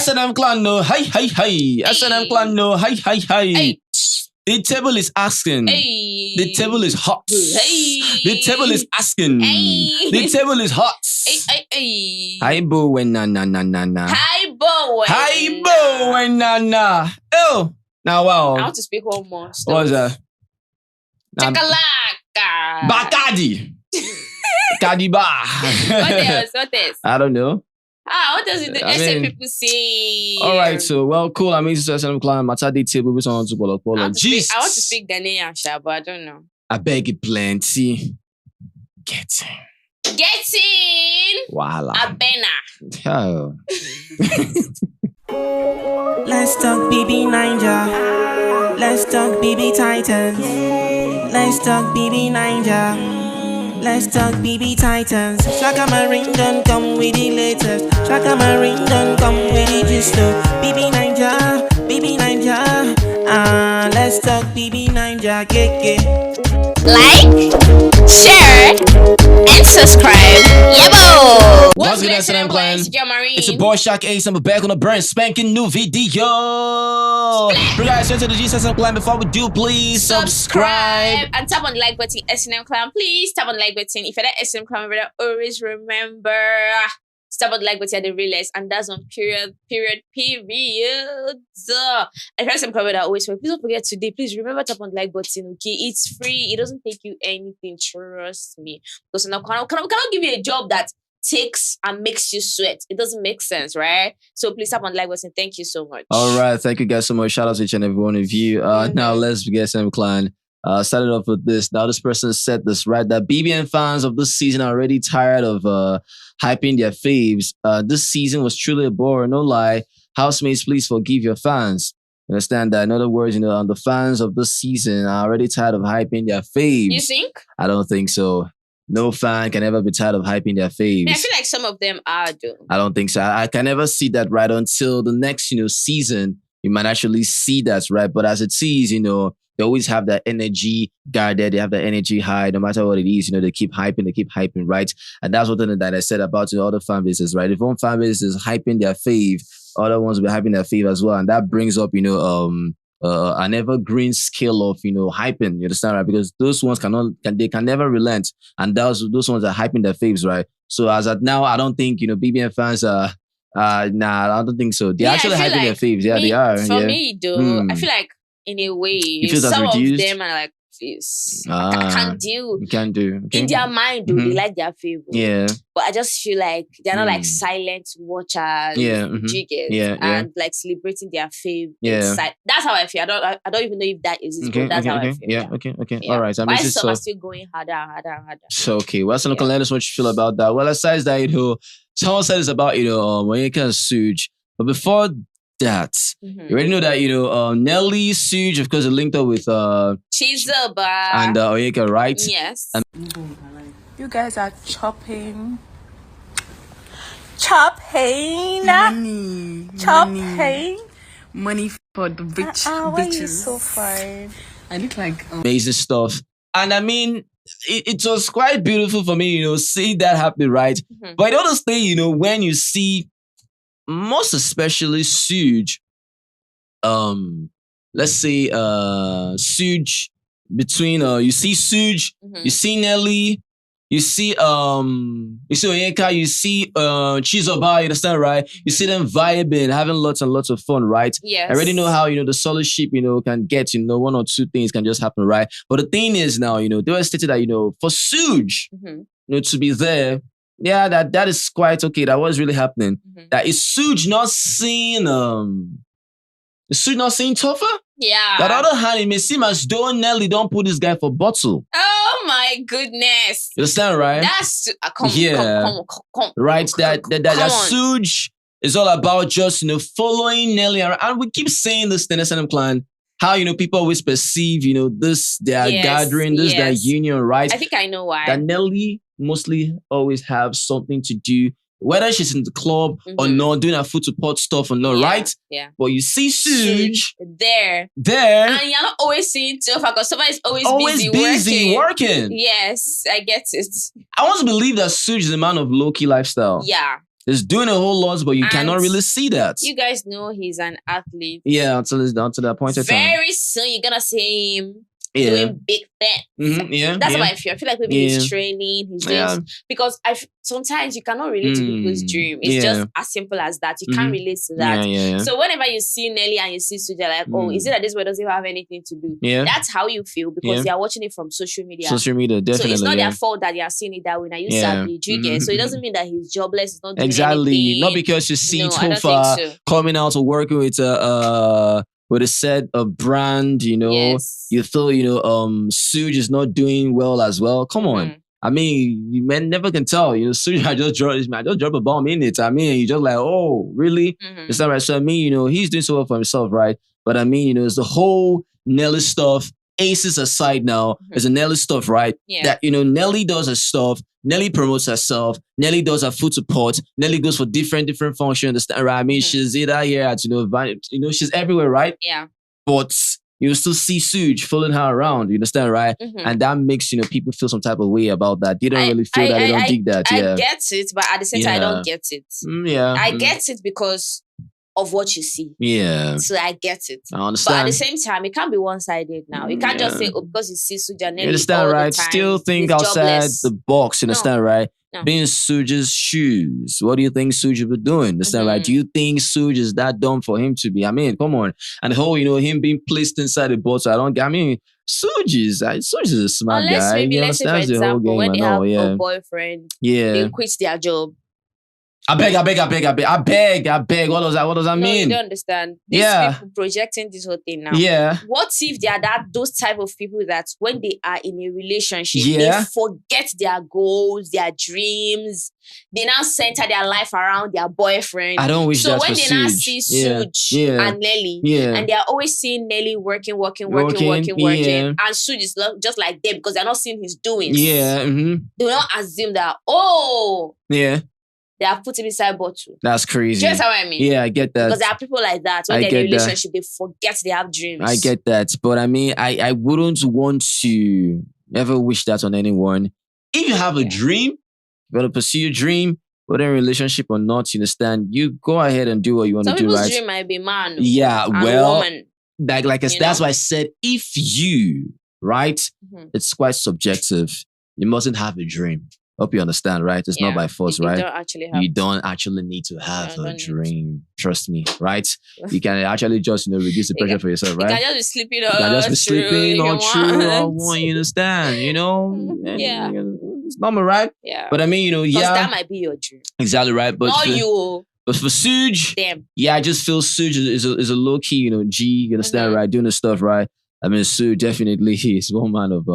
SNM clan no, hi. SNM clan no, hi. The table is asking. Hey. The table is hot. Hey. The table is asking. Hey. The table is hot. Hey. Hi bo and na. Hi, boy. Hi bo and na. Oh, now wow. I want to speak one more. What was that? Chakalaka. Bacardi. Kadiba. What else? I don't know. What does the SA people say? All right, so well, cool. I mean, this is SNM clan. Matadi table with someone to I want to speak Ghanaian, but I don't know. I beg you plenty. Get in. Voila. Abena. Oh. Let's talk BB Ninja. Let's talk BB Titans. Let's talk BB Ninja. Let's talk BB Titans. Shaka Marine don't come with the latest. Shaka Marine don't come with the gist. BB Ninja. Let's talk BB Ninja. Like, share, and subscribe. Yebo! What's good, SNM clan? It's your boy Shaq Ace. I'm back on a brand spanking new video. You guys, to the SNM clan. Before we do, please subscribe and tap on the like button. SNM clan, please tap on the like button. If you're that SNM clan member, always remember tap on the like button at the realest, and that's on period. If you're SNM clan member, always please don't forget today. Please remember tap on the like button. Okay, it's free. It doesn't take you anything. Trust me. Because I cannot give you a job that takes and makes you sweat. It doesn't make sense, right? So please tap on the like button. Thank you so much. All right, thank you guys so much. Shout out to each and every one of you. Now let's get SNM clan. Started off with this. Now this person said this, right? That BBN fans of this season are already tired of hyping their faves. This season was truly a bore, no lie. Housemates, please forgive your fans. You understand that? In other words, the fans of this season are already tired of hyping their faves. You think? I don't think so. No fan can ever be tired of hyping their faves. I feel like some of them are, though. I don't think so. I can never see that, right? Until the next, season, you might actually see that, right? But as it is, they always have that energy guarded. They have that energy high, no matter what it is. They keep hyping, right? And that's what that I said about other fan bases, right? If one fan base is hyping their fave, other ones will be hyping their fave as well, and that brings up, an evergreen scale of hyping. You understand, right? Because those ones can never relent, and those ones are hyping their faves, right? So as at now, I don't think BBN fans are. Nah, I don't think so. They're actually hyping their faves. Yeah, they are. For me, though, I feel like in a way, some of them are like, I can't do. You can't do. Okay. In their mind, though, they like their favorite. Yeah. But I just feel like they're not like silent watchers. Yeah. And like celebrating their favorite. Yeah. That's how I feel. I don't even know if that is it, but that's how I feel. Yeah. Okay. All right. Why some are still going harder. So okay. Well, so let us know what you feel about that. Well, aside that, someone said it's about Onyeka and Sooj. But before that, you already know that Nelly, Sooj, of course, are linked up with Chizoba and Onyeka, right? Yes. You guys are chopping money for the bitches. Why are you so fine? I look like amazing stuff, and I mean, it was quite beautiful for me, see that happen, right? But I understand, when you see, most especially Sooj, let's say Sooj between you see Sooj, you see Nelly, you see Onyeka, you see Chizoba, you understand, right? You see them vibing, having lots and lots of fun, right? Yes. I already know how the solid ship can get, one or two things can just happen, right? But the thing is now, they were stated that for Sooj, to be there. Yeah, that is quite okay. That was really happening. That is Sooj not seeing tougher? Yeah. On the other hand, it may seem as though Nelly don't put this guy for bottle. Oh my goodness. You understand, right? That's come. Right, that Sooj is all about just following Nelly around. And we keep saying this in the SNM clan. How people always perceive this their gathering, this their union, right? I think I know why. That Nelly mostly always have something to do, whether she's in the club or not, doing her foot to pot stuff or not, right? Yeah. But you see Sooj there, and you're not always seeing Tofa because Tofa is always busy working. Yes, I get it. I want to believe that Sooj is a man of low-key lifestyle. Yeah. He's doing a whole lot, but you And cannot really see that. You guys know he's an athlete. Yeah, until it's down to that point of time. Very soon you're gonna see him Yeah. doing big things. Yeah. That's yeah. how I feel. I feel like maybe Yeah. he's training, he's doing Yeah. because sometimes you cannot relate to people's dream. It's Yeah. just as simple as that. You can't relate to that. Yeah. So whenever you see Nelly and you see Sooj, you're like, oh, is it that this boy doesn't have anything to do? Yeah. That's how you feel because Yeah. they are watching it from social media. Social media, definitely. So it's not yeah. their fault that they are seeing it that way. Now you Yeah. sabi, do you get? So it doesn't mean that he's jobless, he's not doing Exactly. anything. Not because you see No, I don't Tofa think so. coming out or working with a set of brand, Yes. you feel, Sooj is not doing well as well. Come on. I mean, you men never can tell. Sooj, I just drop a bomb in it. I mean, you just like, oh, really? It's not right. So I mean, he's doing so well for himself, right? But I mean, it's the whole Nelly stuff. Aces aside now, there's a Nelly stuff, right? Yeah. That Nelly does her stuff. Nelly promotes herself. Nelly does her food support. Nelly goes for different functions. Understand, right? I mean, she's either here at she's everywhere, right? Yeah. But you still see Sooj following her around. You understand, right? And that makes people feel some type of way about that. They don't really feel that. They don't dig that. Yeah. I get it, but at the same time, I don't get it. Yeah. I get it because of what you see. Yeah. So I get it. I But understand. at the same time, it can't be one-sided now. You can't just say, oh, because you see Sooj and Nelly You understand, all right? the time, Still think he's outside jobless. the box. You understand, right? No. Being Sooj's shoes. What do you think Sooj would be doing? Understand, right? Do you think Sooj is that dumb for him to be? I mean, come on. And the whole, him being placed inside the box. Sooj is a smart Unless guy. maybe, He let's say, for understands the whole example, game. when I they know, have a boyfriend, they quit their job. I beg. What does that No, you mean? don't understand. These Yeah. people projecting this whole thing now. Yeah. What if they are those type of people that when they are in a relationship, Yeah. they forget their goals, their dreams. They now center their life around their boyfriend. I don't wish So that when for they now Sooj. see Yeah. Sooj Yeah. and Nelly, Yeah. and they are always seeing Nelly working, Working, yeah. and Sooj is just like them because they're not seeing his doings. Yeah. They will not assume that, oh, Yeah. they have put him inside bottle. That's crazy. Do you understand what I mean? Yeah, I get that. Because there are people like that. When I they're in a get that. relationship, they forget they have dreams. I get that. But I mean, I wouldn't want to ever wish that on anyone. If you have a dream, you want to pursue your dream, whether in a relationship or not, you understand, you go ahead and do what you want Some to do, people's right? dream might be man. Yeah, and well, woman. that's why I said, if you, right, it's quite subjective. You mustn't have a dream. Hope you understand, right? It's not by force, You right? don't actually have. You don't actually need to have No, a don't need to. dream. Trust me, right? You can actually just, reduce the pressure for yourself, right? You can just be sleeping You can just be sleeping all or true or one, you understand, Yeah. It's normal, right? Yeah. But I mean, Because yeah, that might be your dream. exactly right. But Not for, you. but for Sooj, Them. yeah, I just feel Sooj is a low key, G, you understand, right? Doing the stuff, right? I mean, Sooj definitely is one man of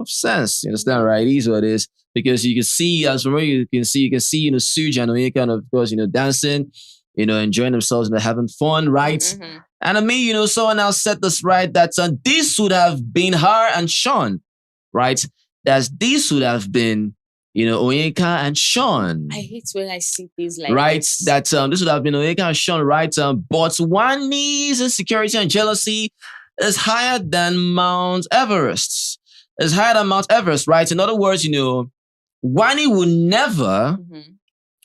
sense, you understand, right? It is what it is. Because you can see, as from where you can see, Sooj and Onyeka, and of course, dancing, enjoying themselves and having fun, right? And I mean, someone else said this, right? That this would have been her and Sean, right? That this would have been, Onyeka and Sean. I hate when I see things like Right? this. That this would have been Onyeka and Sean, right? But Wanni's insecurity and jealousy is higher than Mount Everest. It's higher than Mount Everest, right? In other words, Wanni would never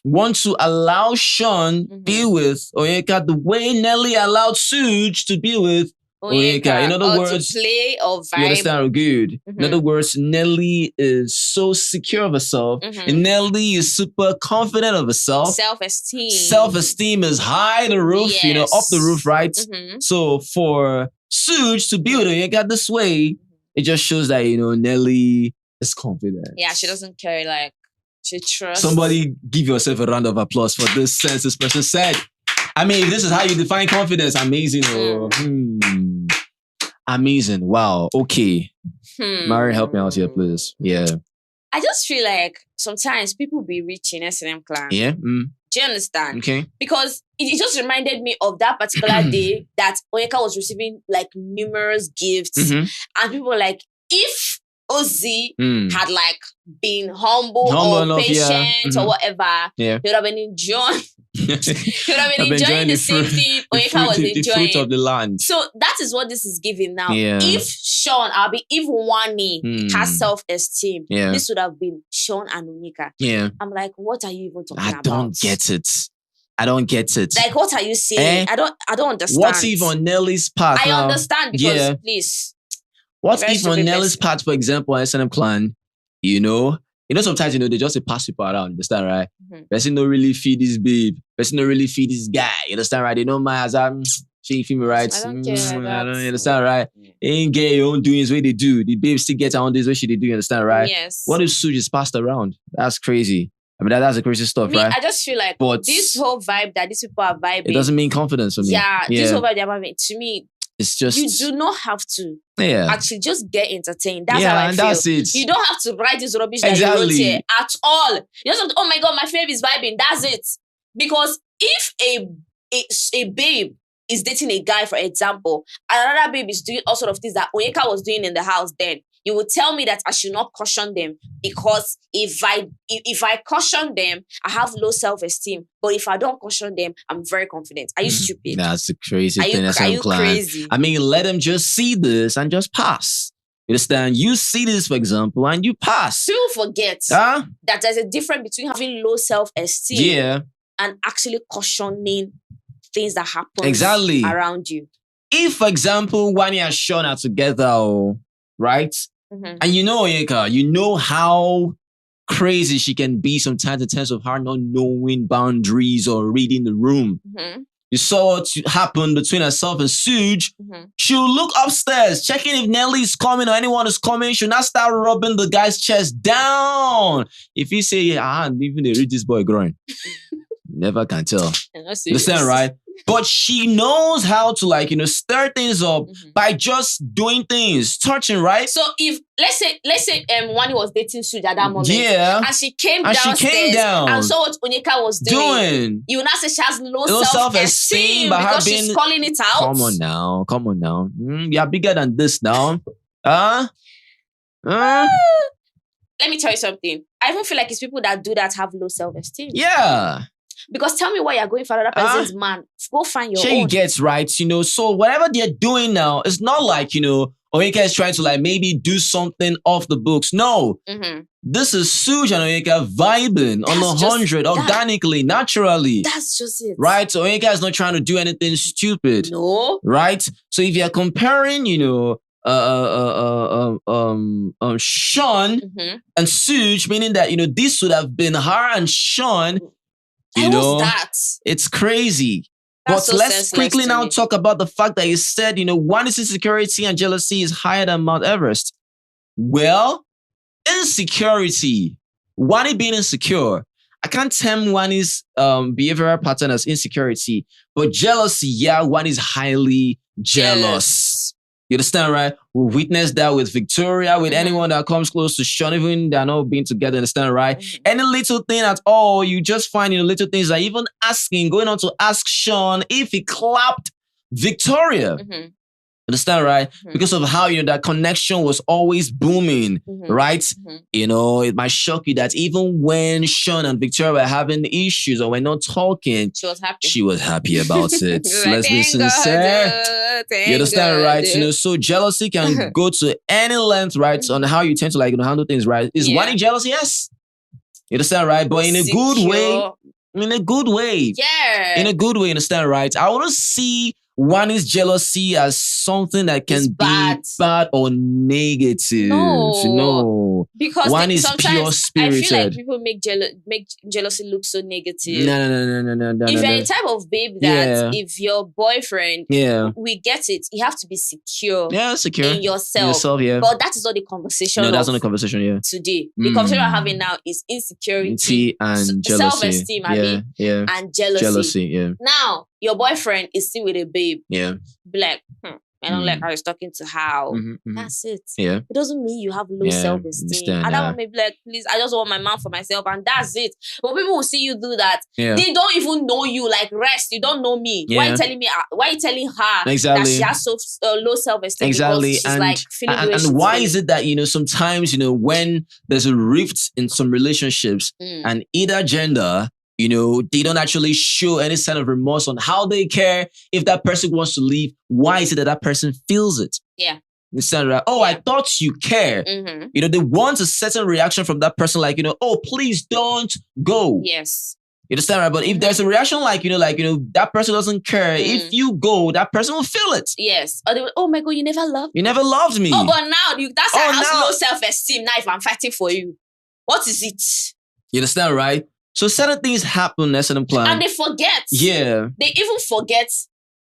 want to allow Sean be with Onyeka the way Nelly allowed Sooj to be with Onyeka. In other or words, to play or vibe. you understand? Good. In other words, Nelly is so secure of herself. And Nelly is super confident of herself. Self-esteem. Self-esteem is high the roof, up the roof, right? So for Sooj to be with Onyeka this way, it just shows that, Nelly is confident. Yeah, she doesn't care. Like, she trusts. Somebody give yourself a round of applause for this sense this person said. I mean, if this is how you define confidence, amazing. Amazing. Wow. Okay. Mary, help me out here, please. Yeah. I just feel like sometimes people be rich in S&M clan. Yeah. Do you understand? Okay. Because it just reminded me of that particular day that Onyeka was receiving like numerous gifts. And people were like, if Ozee had like been humble or enough, patient or whatever, Yeah. he would have been enjoying He would have been enjoying the same thing Onyeka was the fruit enjoying. of the land. So that is what this is giving now. Yeah. If if Wanni has self-esteem, Yeah. this would have been Sean and Onyeka. Yeah. I'm like, what are you even talking I about? don't get it. I don't get it. Like, what are you saying? I don't understand. What if on Nelly's part I now? understand because please. What Very if on stupid Nelly's person. part, for example, SNM clan, sometimes, they just pass people around, understand, right? Person don't really feed this babe. Person don't really feed this guy, you understand, right? They know my as she feel me right. I don't care like I that. don't understand, right? Ain't get your own doings way they do. The babe still gets her own doings way she they do, you understand, right? Yes. What if Sooj is passed around? That's crazy. I mean, that's the crazy stuff, right? I just feel like But this whole vibe that these people are vibing. it doesn't mean confidence for me. This whole vibe they're vibing, to me, it's just you do not have to actually just get entertained. That's how I feel. That's it. You don't have to write this rubbish that you wrote here at all. You just have to, oh my God, my fave is vibing. That's it. Because if a babe is dating a guy, for example, and another babe is doing all sort of things that Onyeka was doing in the house, then you will tell me that I should not caution them because if I caution them, I have low self-esteem. But if I don't caution them, I'm very confident. Are you stupid? That's the crazy thing. Are you crazy? I mean, let them just see this and just pass. You understand? You see this, for example, and you pass. People forget that there's a difference between having low self-esteem and actually cautioning things that happen around you. If, for example, Wanni and Sean are together, right? And Onyeka, you know how crazy she can be sometimes in terms of her not knowing boundaries or reading the room. You saw what happened between herself and Sooj. She'll look upstairs, checking if Nelly is coming or anyone is coming. She'll not start rubbing the guy's chest down. If you say, even they read this boy growing. Never can tell. Understand, right? But she knows how to stir things up by just doing things, touching, right? So if let's say Wanni was dating Sooj at that moment, and she came downstairs and saw what Onyeka was doing, you will not say she has low self-esteem because she's calling it out. Come on now. You're bigger than this now. Let me tell you something. I even feel like it's people that do that have low self-esteem. Yeah. Because tell me why you're going for another person's man. Go find your own. She gets right, so whatever they're doing now, it's not like, Onyeka is trying to maybe do something off the books. No. This is Sooj and Onyeka vibing on 100 organically, naturally. That's just it. Right? So Onyeka is not trying to do anything stupid. No. Right? So if you're comparing, Sean and Sooj, meaning that, this would have been her and Sean. It's crazy. But let's quickly now talk about the fact that you said, Wanni's insecurity and jealousy is higher than Mount Everest. Well, insecurity. Wanni being insecure. I can't term Wanni's behavioral pattern as insecurity, but jealousy, Wanni's highly jealous. You understand, right? We've witnessed that with Victoria, with anyone that comes close to Sean, even they're not being together, understand, right? Any little thing at all, you just find little things like even going on to ask Sean if he clapped Victoria. Understand, right? Because of how, that connection was always booming, right? It might shock you that even when Sean and Victoria were having issues or were not talking, she was happy about it. Let's be sincere. You understand, right? So jealousy can go to any length, right? On how you tend to handle things, right? Is Wanni jealous? Yes. You understand, right? But in a good way. In a good way. Yeah. In a good way, understand, right? I want to see Wanni's jealousy as something that can be bad or negative. No. Because Wanni's pure spirited. I feel like people make jealousy look so negative. No. If you're a type of babe that if your boyfriend, we get it, you have to be secure. Yeah, secure. In yourself. But that is not the conversation. No, that's not the conversation, today. The conversation we're having now is insecurity and jealousy. Self-esteem, and jealousy. Now, your boyfriend is still with a babe. Yeah. Be like, I don't like how he's talking to how. That's it. Yeah. It doesn't mean you have low self-esteem. And that one may be like, please, I just want my man for myself, and that's it. But people will see you do that. Yeah. They don't even know you. Like, rest, you don't know me. Why are you telling me? Why are you telling her that she has so low self-esteem? Exactly. Because she's like feeling the way and why is it that sometimes when there's a rift in some relationships and either gender You know, they don't actually show any sign of remorse on how they care. If that person wants to leave, why is it that that person feels it? Yeah. Instead of like, oh, I thought you care. Mm-hmm. You know, they want a certain reaction from that person, like, you know, oh, please don't go. Yes. You understand, right? But if there's a reaction like, that person doesn't care. Mm. If you go, that person will feel it. Yes. Or they will, oh my God, you never loved me. You never loved me. Oh, but now that's Oh, how has now- low self-esteem. Now if I'm fighting for you, what is it? You understand, right? So certain things happen, S&M Clan. And they forget. Yeah. They even forget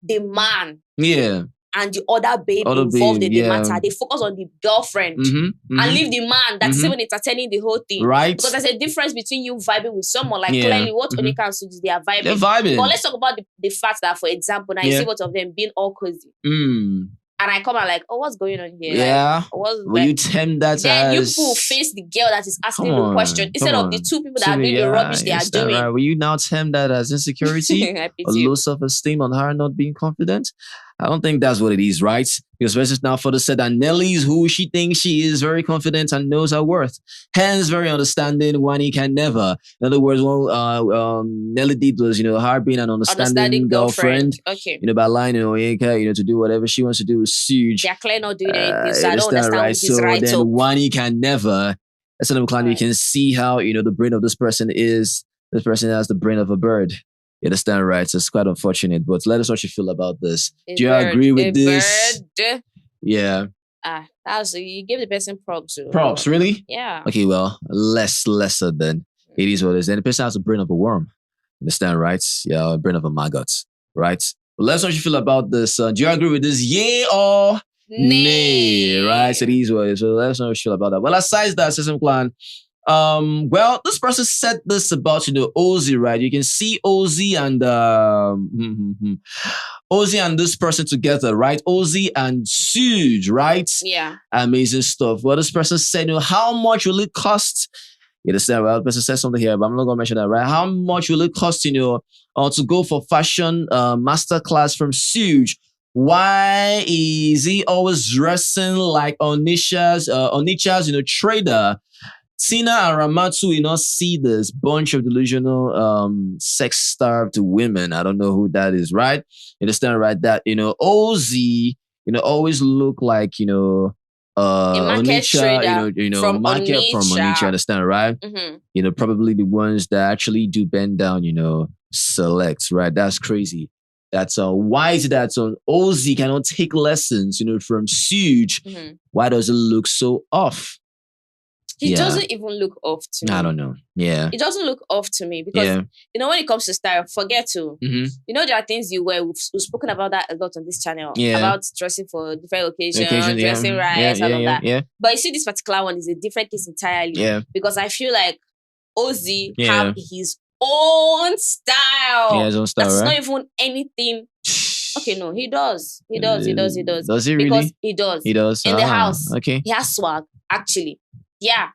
the man Yeah. and the other babe Other involved babe, in the yeah. matter. They focus on the girlfriend Mm-hmm. and leave the man that's Mhm. even entertaining the whole thing. Right. Because there's a difference between you vibing with someone. Like Yeah. clearly what Mhm. Onyeka and Sooj, they are vibing. They're vibing. But let's talk about the fact that, for example, now you Yeah. see both of them being all cozy. Mm. And I come out like, oh, what's going on here? Yeah. Like, what's Will you tempt that then you as... people face the girl that is asking Come the on, question instead come of the on. two people that are doing the rubbish they are Is that doing. right? Will you now tempt that as insecurity? I pity or you. low self-esteem on her not being confident? I don't think that's what it is, right? Because versus now further said that Nelly is who she thinks she is, very confident and knows her worth. Hence, very understanding. Wanni can never. In other words, what Nelly did was, her being an understanding girlfriend. Okay. By lying to Onyeka, to do whatever she wants to do with Sooj. They're clearly not doing anything, so I don't understand right? what is So right then up. Wanni can never. That's another clan. You Right. can see how, the brain of this person is. This person has the brain of a bird. You understand, right? So it's quite unfortunate. But let us know what you feel about this. Do you agree with this? Bird. Yeah. You give the person props. Props, really? Yeah. Okay, well, lesser than it is what it is. And the person has the brain of a worm. Understand, right? Yeah, brain of a maggot, right? But let us know what you feel about this. Do you agree with this? Yay or nay? Right? So it is what it is. So let us know what you feel about that. Well, aside that, System Clan, well, this person said this about, Ozee, right? You can see Ozee and Ozee and this person together, right? Ozee and Sooj, right? Yeah. Amazing stuff. Well, this person said, how much will it cost? You understand, right? The person said something here, but I'm not going to mention that, right? How much will it cost, to go for fashion masterclass from Sooj? Why is he always dressing like Onitsha's, trader? Tina and Ramatu, see this bunch of delusional, sex-starved women. I don't know who that is, right? You understand, right? That, Ozee, always look like, a market Onyeka, trader from market from Onyeka, understand, right? Mm-hmm. Probably the ones that actually do bend down, select, right? That's crazy. That's why is it that Ozee cannot take lessons, from Sooj? Mm-hmm. Why does it look so off? He Yeah. doesn't even look off to me. I don't know. Yeah. It doesn't look off to me because, when it comes to style, forget to. Mm-hmm. There are things you wear. We've spoken about that a lot on this channel. Yeah. About dressing for different occasions, Occasion, yeah. dressing right, Yeah, all of that. Yeah. But you see, this particular one is a different case entirely. Yeah. Because I feel like Ozee Yeah. have his own style. Yeah, his own style, That's right? not even anything. Okay, no, he does. He does. Does he really? Because he does. He does. In the house. Okay. He has swag, actually. Yeah.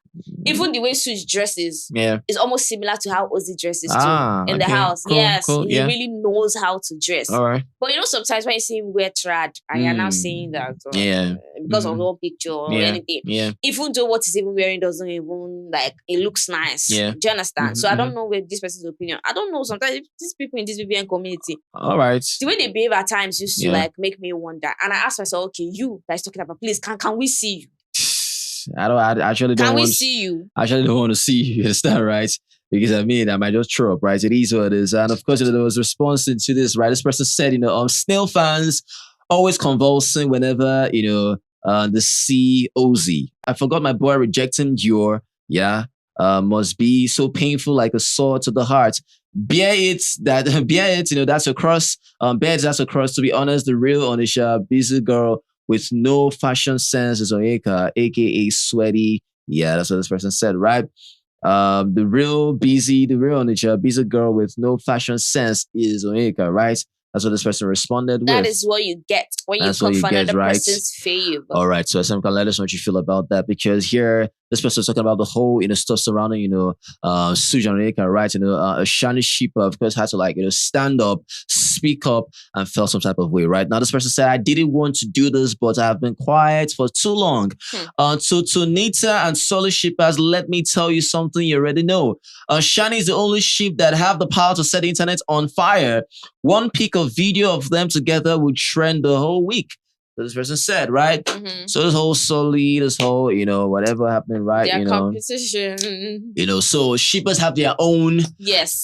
Even the way Sooj dresses Yeah. is almost similar to how Ozee dresses too in the okay. house. Cool, Yes, cool, he yeah. really knows how to dress. All right. But sometimes when you see him wear trad and you're now saying that Yeah. because of Mhm. one picture or Yeah. anything, Yeah. even though what he's even wearing doesn't even it looks nice. Yeah. Do you understand? Mhm, So I don't know where this person's opinion. I don't know. Sometimes these people in this BBN community, All right. the way they behave at times used to Yeah. make me wonder. And I asked myself, okay, you guys talking about, please, can we see you? I actually don't Can we want. see you? I actually don't want to see you. You understand, right? Because I might just throw up, right? It is what it is. And of course, there was response to this, right? This person said, snail fans always convulsing whenever, they see Ozee. I forgot my boy rejecting your, must be so painful like a sword to the heart. Bear it, that's across, that's across. To be honest, the real Onisha, busy girl with no fashion sense is Onyeka, aka Sweaty. Yeah, that's what this person said, right? The real Onyeka, busy girl with no fashion sense is Onyeka, right? That's what this person responded with. That is what you get when you confront another person's failure. All right, so SM can let us know what you feel about that, because here this person is talking about the whole stuff surrounding Sooj and Onyeka, right? A shiny sheep of course had to stand up, speak up and felt some type of way, right? Now, this person said, I didn't want to do this, but I've been quiet for too long. So Tonita and Solid Shippers, let me tell you something you already know. Shani is the only ship that have the power to set the internet on fire. One pic of video of them together would trend the whole week. So this person said, right? So this whole Solly, this whole, whatever happening, right? Their competition. So shippers have their own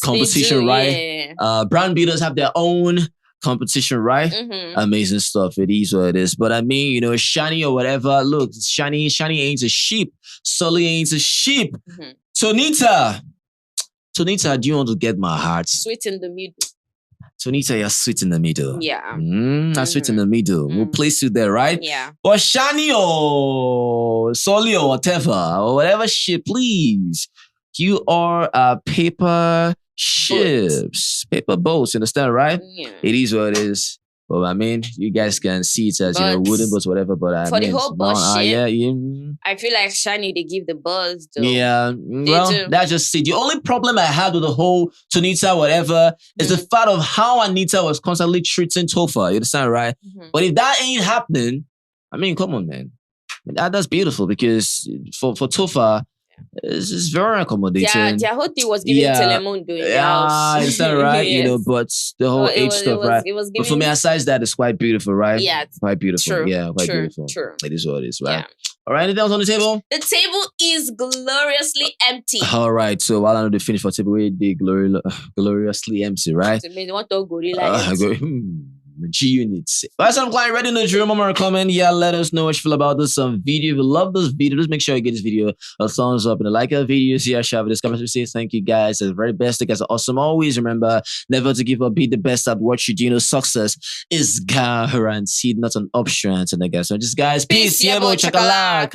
competition, right? Yeah. Brand builders have their own competition, right? Amazing stuff. It is what it is. But I mean, Shani or whatever, look, Shani ain't a sheep. Solly ain't a sheep. Tonita, do you want to get my heart? Sweet in the middle. Tonita, you're sweet in the middle. Yeah. Sweet in the middle. We'll place you there, right? Yeah. But Shani or Solly or whatever shit, please. You are paper ships. Paper boats, you understand, right? Yeah. It is what it is. Well, I mean, you guys can see it as, wooden boats, whatever, but for the whole bus shit, yeah. I feel like Shani, they give the buzz, though. Yeah, well, that's just it. The only problem I had with the whole Tonita, whatever, is the fact of how Anita was constantly treating Topher. You understand, right? But if that ain't happening, I mean, come on, man. That's beautiful because for Topher, it's very accommodating. Their whole thing was giving Telemundo in the house. Is that right? Yes. But the whole age stuff, right? But for me, aside that, it's quite beautiful, right? Yeah. Quite beautiful. True. Yeah, quite beautiful. True. It is what it is, right? Yeah. All right, anything else on the table? The table is gloriously empty. All right, so while I know the finish for table, they gloriously empty, right? So they want to gorilla. G units. Alright, so I'm quite ready to drill more comment. Yeah, let us know what you feel about this video. If you love this video, just make sure you give this video a thumbs up and a like our videos. Yeah, share with this comment. We say thank you guys. It's the very best. You guys are awesome. Always remember never to give up. Be the best at what you do. Success is guaranteed, not an option. And I guess so. Just guys, peace. Yeah, boy, chakalaka.